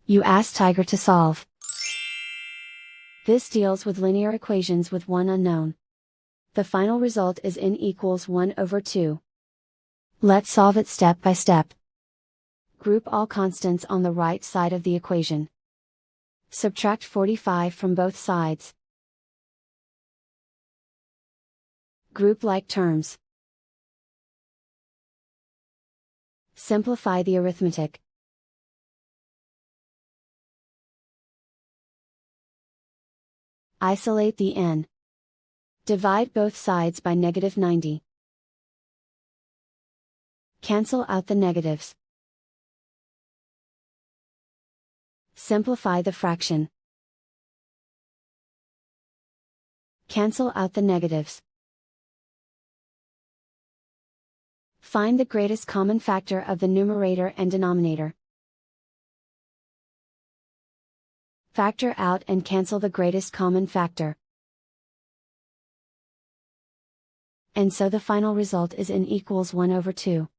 You ask Tiger to solve. This deals with linear equations with one unknown. The final result is n equals 1 over 2. Let's solve it step by step. Group all constants on the right side of the equation. Subtract 45 from both sides. Group like terms. Simplify the arithmetic. Isolate the n. Divide both sides by -90. Cancel out the negatives. Simplify the fraction. Cancel out the negatives. Find the greatest common factor of the numerator and denominator. Factor out and cancel the greatest common factor. And so the final result is n equals 1 over 2.